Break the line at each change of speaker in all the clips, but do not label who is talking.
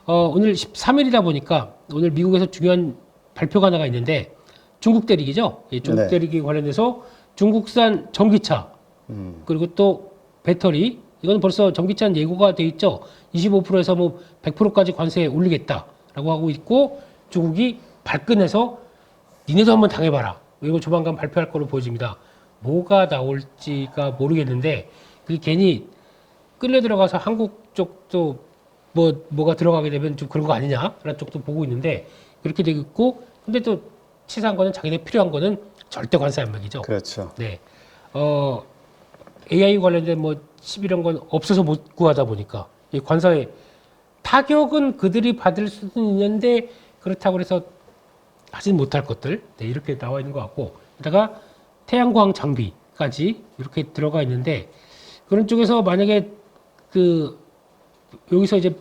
오늘 13일이다 보니까 오늘 미국에서 중요한 발표가 하나가 있는데 중국 대륙이죠. 예, 중국
네.
대륙에 관련해서 중국산 전기차 그리고 또 배터리 이건 벌써 전기차는 예고가 돼 있죠. 25%에서 뭐 100%까지 관세 올리겠다라고 하고 있고 중국이 발끈해서 니네도 한번 당해봐라. 이거 조만간 발표할 거로 보여집니다. 뭐가 나올지가 모르겠는데 그게 괜히 끌려 들어가서 한국 쪽도 뭐가 들어가게 되면 좀 그런 거 아니냐라는 쪽도 보고 있는데 그렇게 되고 있고 근데 또 치사한 거는 자기네 필요한 거는 절대 관세 안 매기죠.
그렇죠.
네. AI 관련된 뭐 칩 이런 건 없어서 못 구하다 보니까 이 관세의 타격은 그들이 받을 수는 있는데 그렇다고 해서 하진 못할 것들 네, 이렇게 나와 있는 것 같고 게다가 태양광 장비까지 이렇게 들어가 있는데 그런 쪽에서 만약에 그 여기서 이제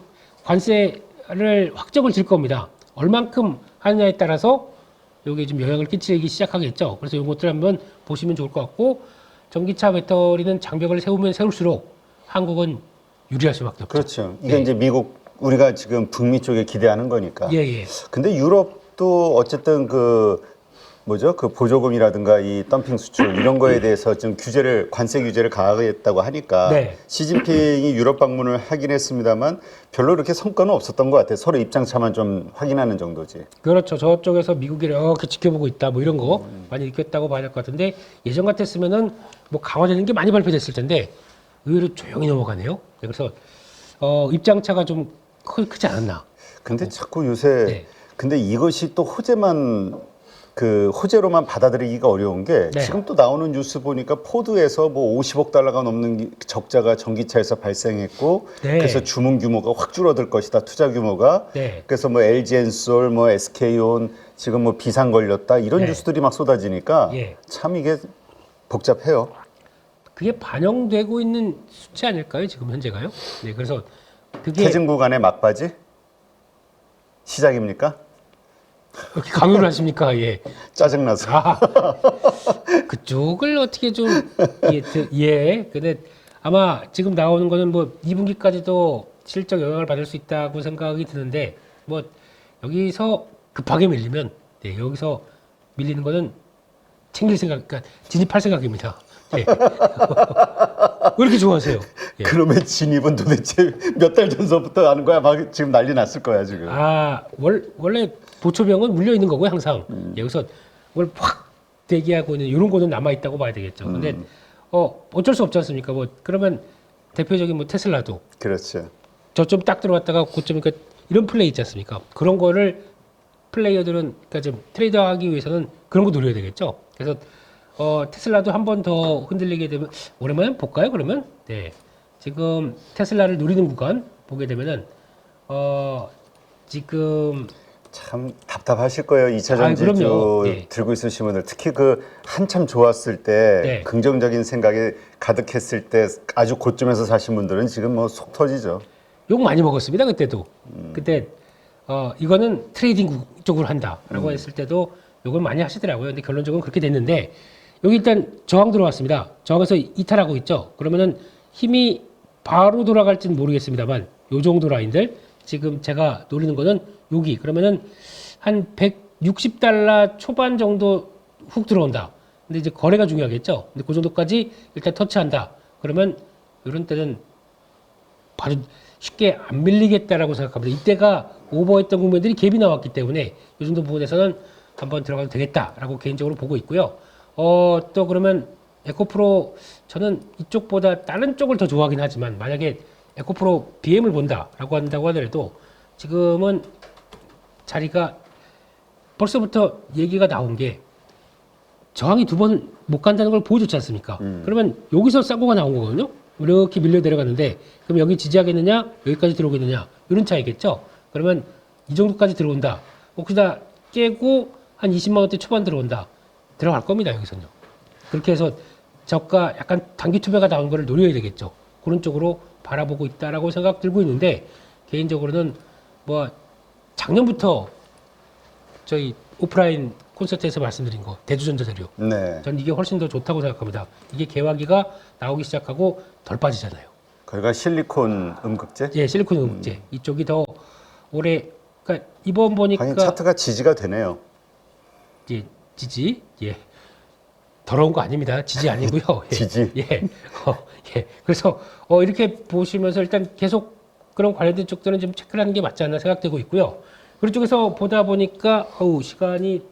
관세를 확정을 질 겁니다. 얼만큼 하느냐에 따라서 여기에 좀 영향을 끼치기 시작하겠죠. 그래서 이런 것들 한번 보시면 좋을 것 같고 전기차 배터리는 장벽을 세우면 세울수록 한국은 유리할 수밖에 없죠.
그렇죠. 이게
네.
이제 미국 우리가 지금 북미 쪽에 기대하는 거니까.
예, 예.
근데 유럽도 어쨌든 그 뭐죠? 그 보조금이라든가 이 덤핑 수출 이런 거에 대해서 좀 관세 규제를 강화하겠다고 하니까
네.
시진핑이 유럽 방문을 하긴 했습니다만 별로 이렇게 성과는 없었던 것 같아요. 서로 입장차만 좀 확인하는 정도지.
그렇죠. 저쪽에서 미국이 이렇게 지켜보고 있다, 뭐 이런 거 많이 느꼈다고 봐야 될 것 같은데 예전 같았으면은 뭐 강화되는 게 많이 발표됐을 텐데 의외로 조용히 넘어가네요. 그래서 입장차가 좀 크지 않았나.
근데 자꾸 요새
네.
근데 이것이 또 호재로만 받아들이기가 어려운 게
네.
지금 또 나오는 뉴스 보니까 포드에서 뭐 50억 달러가 넘는 적자가 전기차에서 발생했고
네.
그래서 주문 규모가 확 줄어들 것이다 투자 규모가
네.
그래서 뭐 LG엔솔 뭐 SK온 지금 뭐 비상 걸렸다 이런
네.
뉴스들이 막 쏟아지니까
예.
참 이게 복잡해요.
그게 반영되고 있는 수치 아닐까요? 지금 현재가요? 네, 그래서 그게
퇴진 구간의 막바지 시작입니까?
이렇게 강요를 하십니까? 예.
짜증나서.
아, 그쪽을 어떻게 좀, 근데 아마 지금 나오는 거는 뭐 2분기까지도 실적 영향을 받을 수 있다고 생각이 드는데, 뭐 여기서 급하게 밀리면, 네, 여기서 밀리는 거는 챙길 생각, 그러니까 진입할 생각입니다. 예. 왜 이렇게 좋아하세요? 예.
그러면 진입은 도대체 몇 달 전서부터 하는 거야? 막 지금 난리 났을 거야 지금.
아, 원래 보초병은 물려 있는 거고요, 항상. 여기서 뭘 확 대기하고 있는 이런 거는 남아 있다고 봐야 되겠죠. 근데 어쩔 수 없지 않습니까? 뭐 그러면 대표적인 뭐 테슬라도
그렇죠.
저점 딱 들어갔다가 고점 그러니까 이런 플레이 있지 않습니까? 그런 거를 플레이어들은 그러니까 좀 트레이더하기 위해서는 그런 거 노려야 되겠죠. 그래서 테슬라도 한 번 더 흔들리게 되면 오랜만에 볼까요? 그러면 네 지금 테슬라를 누리는 구간 보게 되면은 지금
참 답답하실 거예요. 2차
그럼요.
전지주
예.
들고 있으신 분들 특히 그 한참 좋았을 때
네.
긍정적인 생각이 가득했을 때 아주 고점에서 사신 분들은 지금 뭐 속 터지죠.
욕 많이 먹었습니다. 그때도. 그때 이거는 트레이딩 쪽으로 한다라고 했을 때도 욕을 많이 하시더라고요. 근데 결론적으로 그렇게 됐는데 여기 일단 저항 들어왔습니다. 저항에서 이탈하고 있죠. 그러면은 힘이 바로 돌아갈지는 모르겠습니다만 요 정도 라인들 지금 제가 노리는 거는 여기 그러면은 한 160달러 초반 정도 훅 들어온다. 근데 이제 거래가 중요하겠죠. 근데 그 정도까지 일단 터치한다. 그러면 이런 때는 바로 쉽게 안 밀리겠다라고 생각합니다. 이때가 오버했던 국면들이 갭이 나왔기 때문에 이 정도 부분에서는 한번 들어가도 되겠다라고 개인적으로 보고 있고요. 또 그러면 에코프로 저는 이쪽보다 다른 쪽을 더 좋아하긴 하지만 만약에 에코프로 BM을 본다라고 한다고 하더라도 지금은 자리가 벌써부터 얘기가 나온 게 저항이 두 번 못 간다는 걸 보여줬지 않습니까? 그러면 여기서 쌍고가 나온 거거든요. 이렇게 밀려 내려가는데 그럼 여기 지지하겠느냐 여기까지 들어오겠느냐 이런 차이겠죠. 그러면 이 정도까지 들어온다. 혹시나 깨고 한 20만 원대 초반 들어온다. 들어갈 겁니다. 여기서는요. 그렇게 해서 저가 약간 단기 투매가 나온 거를 노려야 되겠죠. 그런 쪽으로 바라보고 있다라고 생각 들고 있는데 개인적으로는 뭐 작년부터 저희 오프라인 콘서트에서 말씀드린 거 대주전자 재료
네.
전 이게 훨씬 더 좋다고 생각합니다. 이게 개화기가 나오기 시작하고 덜 빠지잖아요.
거기가 실리콘 음극재?
예, 실리콘 음극재 이쪽이 더 올해 그러니까 이번 보니까
하긴 차트가 지지가 되네요.
예, 지지 예 더러운 거 아닙니다. 지지 아니고요. 예,
지지.
예, 예. 그래서 이렇게 보시면서 일단 계속 그런 관련된 쪽들은 좀 체크를 하는 게 맞지 않나 생각되고 있고요. 그런 쪽에서 보다 보니까 시간이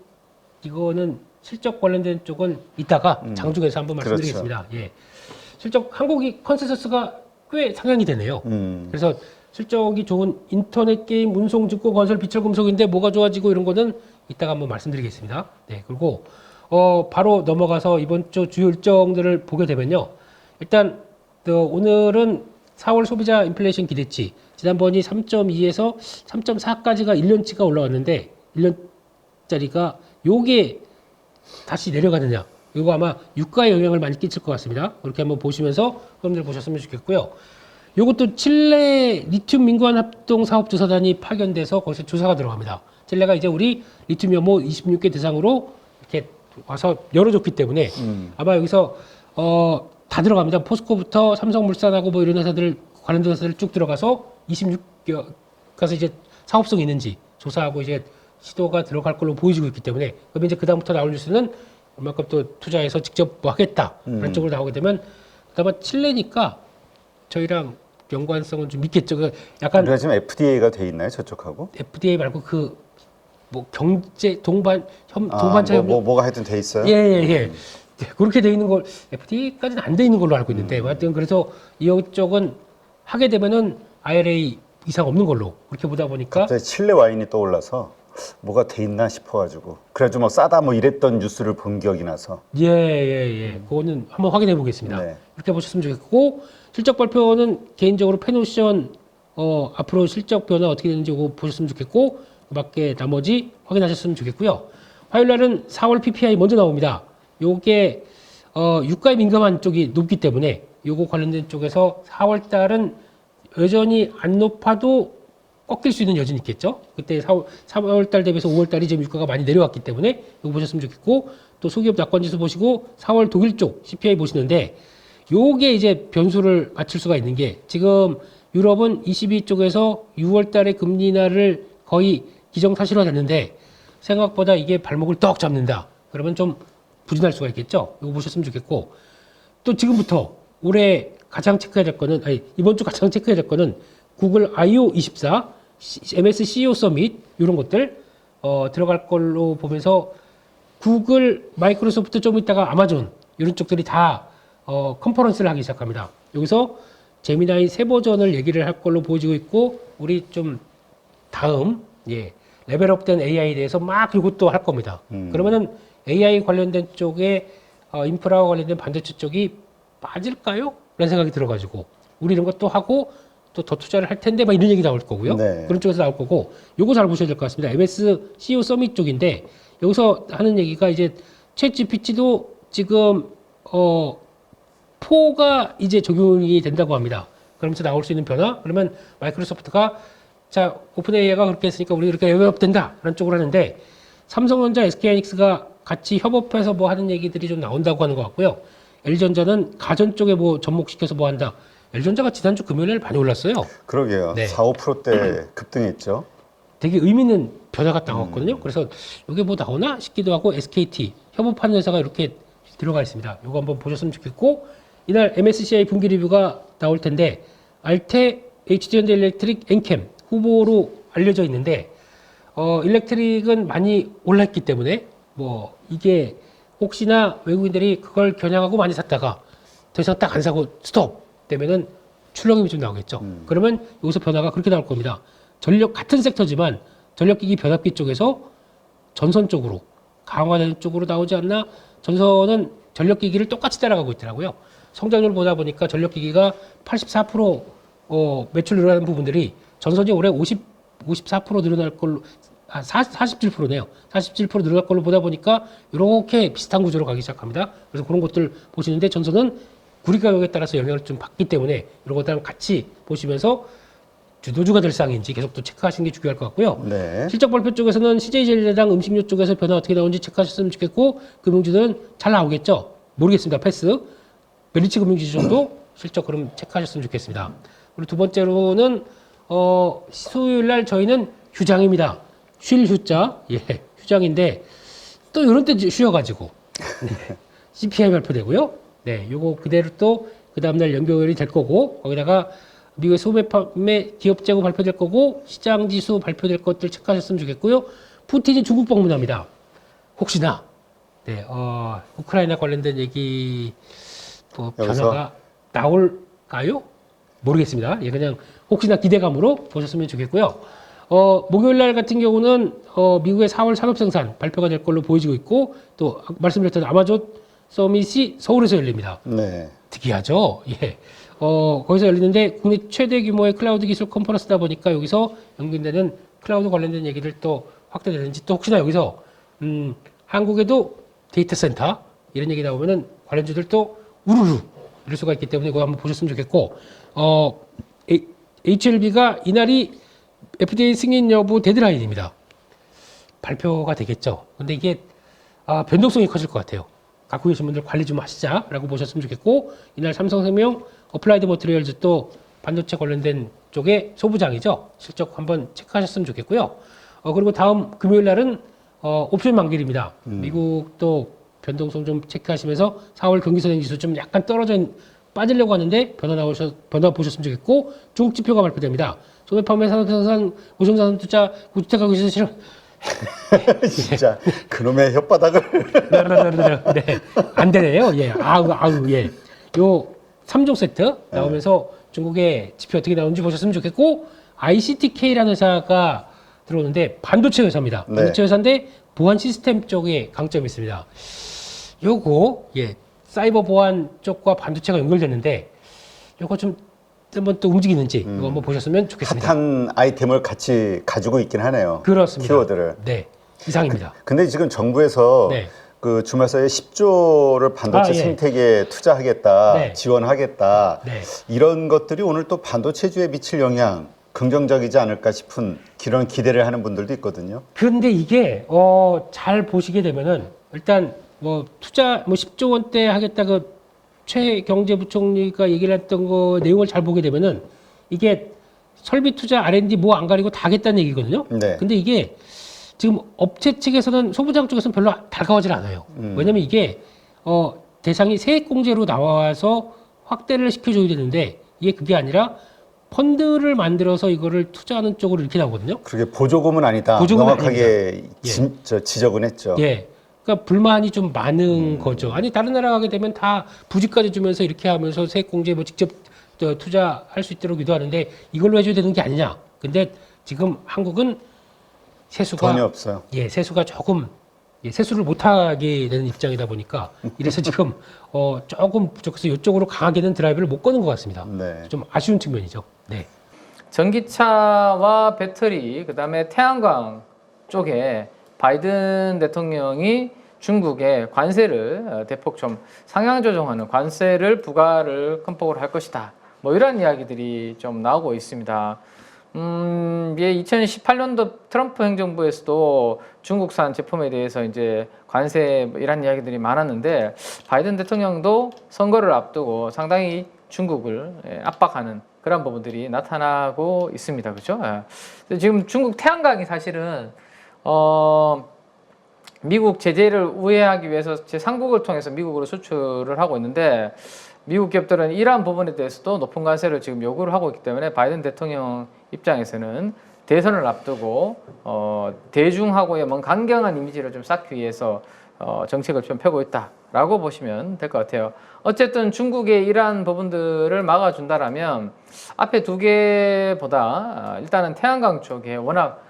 이거는 실적 관련된 쪽은 이따가 장중에서 한번
그렇죠.
말씀드리겠습니다. 예. 실적 한국이 컨센서스가 꽤 상향이 되네요. 그래서 실적이 좋은 인터넷 게임, 운송, 증권, 건설, 비철금속인데 뭐가 좋아지고 이런 거는 이따가 한번 말씀드리겠습니다. 네, 그리고 바로 넘어가서 이번 주 주요 일정들을 보게 되면요. 일단 오늘은 4월 소비자 인플레이션 기대치 지난번이 3.2에서 3.4까지가 1년치가 올라왔는데 1년짜리가 요게 다시 내려가느냐. 이거 아마 유가에 영향을 많이 끼칠 것 같습니다. 그렇게 한번 보시면서 여러분들 보셨으면 좋겠고요. 요것도 칠레 리튬 민관 합동 사업조사단이 파견돼서 거기서 조사가 들어갑니다. 칠레가 이제 우리 리튬 연못 26개 대상으로 이렇게 와서 열어줬기 때문에 아마 여기서 다 들어갑니다. 포스코부터 삼성물산하고 뭐 이런 회사들 관련된 회사들 쭉 들어가서 26개 가서 이제 사업성이 있는지 조사하고 이제 시도가 들어갈 걸로 보여지고 있기 때문에 그러면 이제 그다음부터 나올 뉴스는 얼마큼 또 투자해서 직접 뭐 하겠다 그런 쪽으로 나오게 되면 그다음에 칠레니까 저희랑 연관성은 좀 있겠죠. 약간
우리가 지금 FDA가 돼 있나요, 저쪽하고?
FDA 말고 그 뭐 경제 동반자 협력
뭐가 하여튼 돼 있어요?
예. 그렇게 돼 있는 걸 FDA까지는 안 돼 있는 걸로 알고 있는데 하여튼 그래서 이쪽은 하게 되면은 IRA 이상 없는 걸로 그렇게 보다 보니까
갑자기 칠레 와인이 떠올라서 뭐가 돼 있나 싶어가지고 그래가지고 뭐 싸다 뭐 이랬던 뉴스를 본 기억이 나서
예. 그거는 한번 확인해 보겠습니다.
네.
이렇게 보셨으면 좋겠고 실적 발표는 개인적으로 페노션 앞으로 실적 변화 어떻게 되는지 그거 보셨으면 좋겠고 그 밖에 나머지 확인하셨으면 좋겠고요. 화요일 날은 4월 PPI 먼저 나옵니다. 요게 유가에 민감한 쪽이 높기 때문에 요거 관련된 쪽에서 4월 달은 여전히 안 높아도 꺾일 수 있는 여지는 있겠죠. 그때 3월 달 대비해서 5월 달이 지금 유가가 많이 내려왔기 때문에 이거 보셨으면 좋겠고 또 소기업 낙관지수 보시고 4월 독일 쪽 CPI 보시는데 요게 이제 변수를 맞출 수가 있는 게 지금 유럽은 22 쪽에서 6월 달에 금리 인하를 거의 기정사실화 됐는데 생각보다 이게 발목을 떡 잡는다. 그러면 좀 부진할 수가 있겠죠. 이거 보셨으면 좋겠고 또 지금부터 올해 가장 체크해야 될 거는 이번 주 가장 체크해야 될 거는 구글 IO24, MS CEO 서밋 이런 것들 들어갈 걸로 보면서 구글, 마이크로소프트 좀 있다가 아마존 이런 쪽들이 다 컨퍼런스를 하기 시작합니다. 여기서 제미나이 새 버전을 얘기를 할 걸로 보여지고 있고 우리 좀 다음 레벨업된 AI에 대해서 막 이것도 할 겁니다. 그러면은 AI 관련된 쪽에 인프라와 관련된 반도체 쪽이 빠질까요? 라는 생각이 들어가지고 우리 이런 것도 하고 또 더 투자를 할 텐데 막 이런 얘기 나올 거고요.
네.
그런 쪽에서 나올 거고 요거 잘 보셔야 될 것 같습니다. MS CEO 서밋 쪽인데 여기서 하는 얘기가 이제 챗 GPT도 지금 4가 이제 적용이 된다고 합니다. 그러면서 나올 수 있는 변화? 그러면 마이크로소프트가 자, 오픈 AI가 그렇게 했으니까 우리 이렇게 레벨업 된다. 라는 쪽으로 하는데 삼성전자, SK하이닉스가 같이 협업해서 뭐 하는 얘기들이 좀 나온다고 하는 것 같고요. LG전자는 가전 쪽에 뭐 접목시켜서 뭐 한다. LG전자가 지난주 금요일에 많이 올랐어요.
그러게요.
네.
4~5%대 급등했죠.
되게 의미 있는 변화가 나왔거든요. 그래서 이게 뭐 나오나 싶기도 하고 SKT 협업하는 회사가 이렇게 들어가 있습니다. 이거 한번 보셨으면 좋겠고 이날 MSCI 분기 리뷰가 나올 텐데 알테, HD현대 일렉트릭, 엔캠 후보로 알려져 있는데 일렉트릭은 많이 올랐기 때문에 뭐 이게 혹시나 외국인들이 그걸 겨냥하고 많이 샀다가 더 이상 딱 안 사고 스톱 되면은 출렁임이 좀 나오겠죠. 그러면 여기서 변화가 그렇게 나올 겁니다. 전력 같은 섹터지만 전력기기 변압기 쪽에서 전선 쪽으로 강화되는 쪽으로 나오지 않나? 전선은 전력기기를 똑같이 따라가고 있더라고요. 성장률 보다 보니까 전력기기가 84% 매출 늘어나는 부분들이 전선이 올해 54% 늘어날 걸로 47%네요. 47% 늘어날 걸로 보다 보니까 이렇게 비슷한 구조로 가기 시작합니다. 그래서 그런 것들 보시는데 전선은 구리 가격에 따라서 영향을 좀 받기 때문에 이런 것들 같이 보시면서 주도주가 될 상인지 계속 또 체크하시는 게 중요할 것 같고요.
네.
실적 발표 쪽에서는 CJ전자랑 음식료 쪽에서 변화 어떻게 나오는지 체크하셨으면 좋겠고 금융주들은 잘 나오겠죠. 모르겠습니다. 패스. 멜리치 금융지주 정도 실적 그럼 체크하셨으면 좋겠습니다. 그리고 두 번째로는 수요일 날 저희는 휴장입니다. 쉴 휴자, 예, 휴장인데 또 이런 때 쉬어가지고 네, CPI 발표되고요. 네, 요거 그대로 또 그 다음날 연결이 될 거고 거기다가 미국의 소매 판매 기업 재고 발표될 거고 시장 지수 발표될 것들 체크하셨으면 좋겠고요. 푸틴이 중국 방문합니다. 혹시나 네, 우크라이나 관련된 얘기 뭐 변화가 나올까요? 모르겠습니다. 예, 그냥 혹시나 기대감으로 보셨으면 좋겠고요. 목요일 날 같은 경우는 미국의 4월 산업 생산 발표가 될 걸로 보여지고 있고 또 말씀드렸던 아마존 서밋이 서울에서 열립니다.
네.
특이하죠. 예. 거기서 열리는데 국내 최대 규모의 클라우드 기술 컨퍼런스다 보니까 여기서 연결되는 클라우드 관련된 얘기들 또 확대되는지 또 혹시나 여기서 한국에도 데이터 센터 이런 얘기 나오면은 관련주들도 우르르 이럴 수가 있기 때문에 그거 한번 보셨으면 좋겠고 HLB가 이날이 FDA 승인 여부 데드라인입니다. 발표가 되겠죠. 근데 이게 변동성이 커질 것 같아요. 갖고 계신 분들 관리 좀 하시자라고 보셨으면 좋겠고 이날 삼성생명 어플라이드 머티리얼즈 또 반도체 관련된 쪽의 소부장이죠. 실적 한번 체크하셨으면 좋겠고요. 그리고 다음 금요일 날은 옵션 만기일입니다. 미국도 변동성 좀 체크하시면서 4월 경기선행지수 좀 약간 빠지려고 하는데 변화 보셨으면 좋겠고 중국 지표가 발표됩니다. 소매 판매 산업생산 우정자산 투자 구주택가구 시세 실현
진짜 그놈의 혓바닥을
네, 안 되네요. 예, 예. 요 3종 세트 나오면서 중국의 지표 어떻게 나오는지 보셨으면 좋겠고 ICTK라는 회사가 들어오는데 반도체 회사입니다.
네.
반도체 회사인데 보안 시스템 쪽에 강점이 있습니다. 요거 예, 사이버 보안 쪽과 반도체가 연결되는데 요거 좀 한번 또 움직이는지 이거 한번 보셨으면 좋겠습니다.
핫한 아이템을 같이 가지고 있긴 하네요.
그렇습니다.
키워드를.
네, 이상입니다.
근데 지금 정부에서
네.
그 주말 사이에 10조를 반도체
예.
생태계에 투자하겠다,
네.
지원하겠다.
네.
이런 것들이 오늘 또 반도체주에 미칠 영향 긍정적이지 않을까 싶은 그런 기대를 하는 분들도 있거든요.
그런데 이게 잘 보시게 되면은 일단 뭐 투자 뭐 10조 원대 하겠다 그 최 경제부총리가 얘기를 했던 거 내용을 잘 보게 되면은 이게 설비 투자 R&D 뭐 안 가리고 다 하겠다는 얘기거든요.
네.
근데 이게 지금 업체 측에서는 소부장 쪽에서는 별로 다가오질 않아요. 왜냐면 이게 대상이 세액공제로 나와서 확대를 시켜줘야 되는데 이게 그게 아니라 펀드를 만들어서 이거를 투자하는 쪽으로 이렇게 나오거든요.
그게 보조금은 아니다.
보조금은
명확하게 지적은 했죠.
예. 그러니까 불만이 좀 많은 거죠. 아니 다른 나라 가게 되면 다 부지까지 주면서 이렇게 하면서 세액공제 뭐 직접 투자할 수 있도록 유도하는데 이걸로 해줘야 되는 게 아니냐. 근데 지금 한국은 세수가
돈이 없어요.
예, 세수가 조금 세수를 못하게 되는 입장이다 보니까 이래서 지금 조금 부족해서 이쪽으로 강하게는 드라이브를 못 거는 것 같습니다.
네.
좀 아쉬운 측면이죠. 네.
전기차와 배터리, 그다음에 태양광 쪽에 바이든 대통령이 중국에 관세를 대폭 좀 상향 조정하는 관세를 부과를 큰 폭으로 할 것이다. 뭐 이런 이야기들이 좀 나오고 있습니다. 2018년도 트럼프 행정부에서도 중국산 제품에 대해서 이제 관세 뭐 이런 이야기들이 많았는데 바이든 대통령도 선거를 앞두고 상당히 중국을 압박하는 그런 부분들이 나타나고 있습니다. 그렇죠? 지금 중국 태양광이 사실은 미국 제재를 우회하기 위해서 제3국을 통해서 미국으로 수출을 하고 있는데 미국 기업들은 이러한 부분에 대해서도 높은 관세를 지금 요구를 하고 있기 때문에 바이든 대통령 입장에서는 대선을 앞두고 대중하고의 뭔 강경한 이미지를 좀 쌓기 위해서 정책을 좀 펴고 있다라고 보시면 될 것 같아요. 어쨌든 중국의 이러한 부분들을 막아준다라면 앞에 두 개보다 일단은 태양광 쪽에 워낙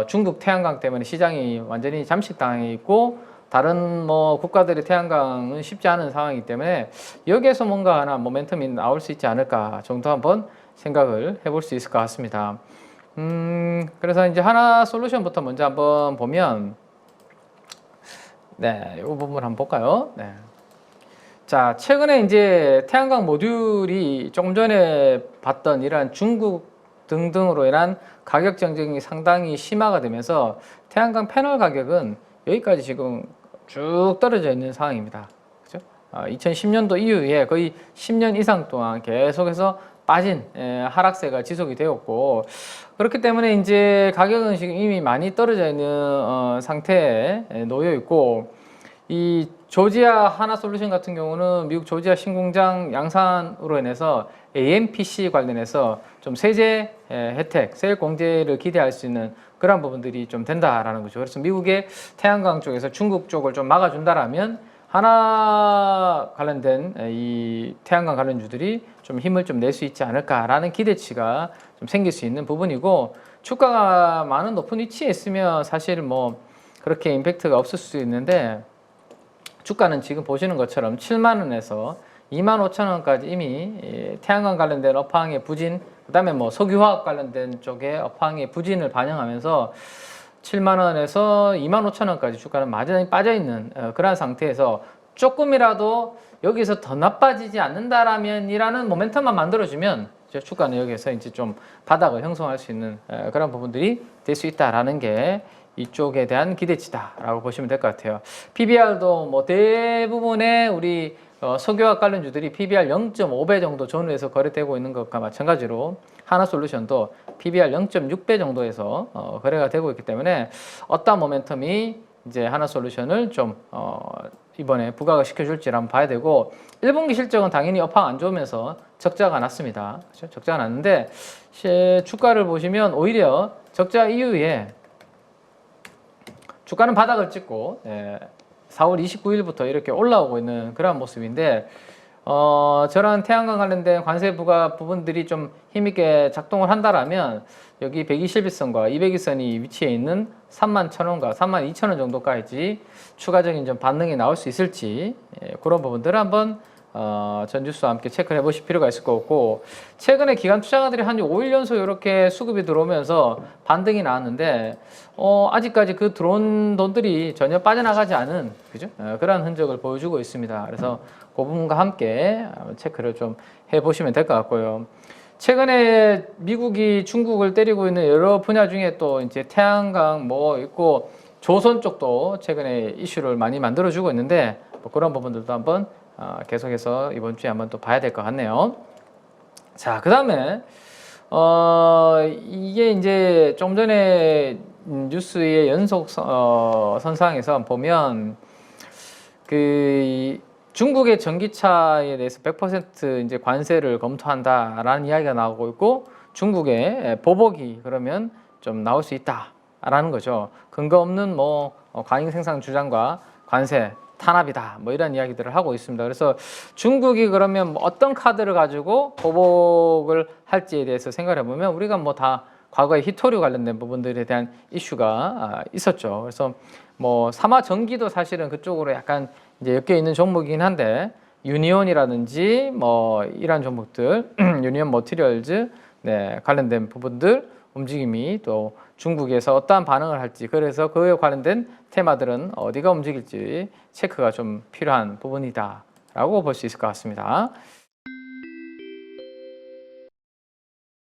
중국 태양광 때문에 시장이 완전히 잠식당해 있고 다른 뭐 국가들의 태양광은 쉽지 않은 상황이기 때문에 여기에서 뭔가 하나 모멘텀이 나올 수 있지 않을까 정도 한번 생각을 해볼 수 있을 것 같습니다. 그래서 이제 하나 솔루션부터 먼저 한번 보면 네, 이 부분 한번 볼까요? 네. 자, 최근에 이제 태양광 모듈이 조금 전에 봤던 이러한 중국 등등으로 인한 가격 경쟁이 상당히 심화가 되면서 태양광 패널 가격은 여기까지 지금 쭉 떨어져 있는 상황입니다. 그죠? 2010년도 이후에 거의 10년 이상 동안 계속해서 빠진 하락세가 지속이 되었고 그렇기 때문에 이제 가격은 지금 이미 많이 떨어져 있는 상태에 놓여 있고 이 조지아 하나솔루션 같은 경우는 미국 조지아 신공장 양산으로 인해서 AMPC 관련해서 좀 세제 혜택, 세액 공제를 기대할 수 있는 그런 부분들이 좀 된다라는 거죠. 그래서 미국의 태양광 쪽에서 중국 쪽을 좀 막아준다라면 하나 관련된 이 태양광 관련주들이 좀 힘을 좀 낼 수 있지 않을까라는 기대치가 좀 생길 수 있는 부분이고 주가가 많은 높은 위치에 있으면 사실 뭐 그렇게 임팩트가 없을 수 있는데 주가는 지금 보시는 것처럼 7만 원에서 2만 5천 원까지 이미 태양광 관련된 업황의 부진, 그다음에 뭐 석유화학 관련된 쪽에 업황의 부진을 반영하면서 7만 원에서 2만 5천 원까지 주가는 많이 빠져 있는 그러한 상태에서 조금이라도 여기서 더 나빠지지 않는다라면이라는 모멘텀만 만들어주면 주가는 여기서 이제 좀 바닥을 형성할 수 있는 그런 부분들이 될 수 있다라는 게 이쪽에 대한 기대치다라고 보시면 될 것 같아요. PBR도 뭐 대부분의 우리 석유화학 관련주들이 PBR 0.5배 정도 전후에서 거래되고 있는 것과 마찬가지로 하나솔루션도 PBR 0.6배 정도에서 거래가 되고 있기 때문에 어떤 모멘텀이 이제 하나솔루션을 좀 이번에 부각을 시켜줄지 한번 봐야 되고 1분기 실적은 당연히 업황 안 좋으면서 적자가 났습니다. 그렇죠? 적자가 났는데 주가를 보시면 오히려 적자 이후에 주가는 바닥을 찍고 4월 29일부터 이렇게 올라오고 있는 그런 모습인데 저런 태양광 관련된 관세 부과 부분들이 좀 힘있게 작동을 한다라면 여기 121선과 200일선이 위치해 있는 31,000원과 32,000원 정도까지 추가적인 좀 반등이 나올 수 있을지 그런 부분들을 한번 전 뉴스와 함께 체크를 해보실 필요가 있을 것 같고 최근에 기관 투자가들이 한 5일 연속 이렇게 수급이 들어오면서 반등이 나왔는데 아직까지 그 들어온 돈들이 전혀 빠져나가지 않은 그죠? 그런 흔적을 보여주고 있습니다. 그래서 그 부분과 함께 체크를 좀 해보시면 될 것 같고요. 최근에 미국이 중국을 때리고 있는 여러 분야 중에 또 이제 태양광 뭐 있고 조선 쪽도 최근에 이슈를 많이 만들어주고 있는데 뭐 그런 부분들도 한번 계속해서 이번 주에 한번 또 봐야 될 것 같네요. 자, 그 다음에 이게 이제 좀 전에 뉴스의 연속 선상에서 보면 그 중국의 전기차에 대해서 100% 이제 관세를 검토한다라는 이야기가 나오고 있고 중국의 보복이 그러면 좀 나올 수 있다라는 거죠. 근거 없는 뭐 과잉 생산 주장과 관세 탄압이다 뭐 이런 이야기들을 하고 있습니다. 그래서 중국이 그러면 뭐 어떤 카드를 가지고 보복을 할지에 대해서 생각을 해보면 우리가 뭐 다 과거에 히토류 관련된 부분들에 대한 이슈가 있었죠. 그래서 뭐 사마 전기도 사실은 그쪽으로 약간 이제 엮여 있는 종목이긴 한데 유니온이라든지 뭐 이런 종목들 유니온 머티리얼즈 관련된 부분들 움직임이 또 중국에서 어떠한 반응을 할지 그래서 그에 관련된 테마들은 어디가 움직일지 체크가 좀 필요한 부분이다 라고 볼 수 있을 것 같습니다.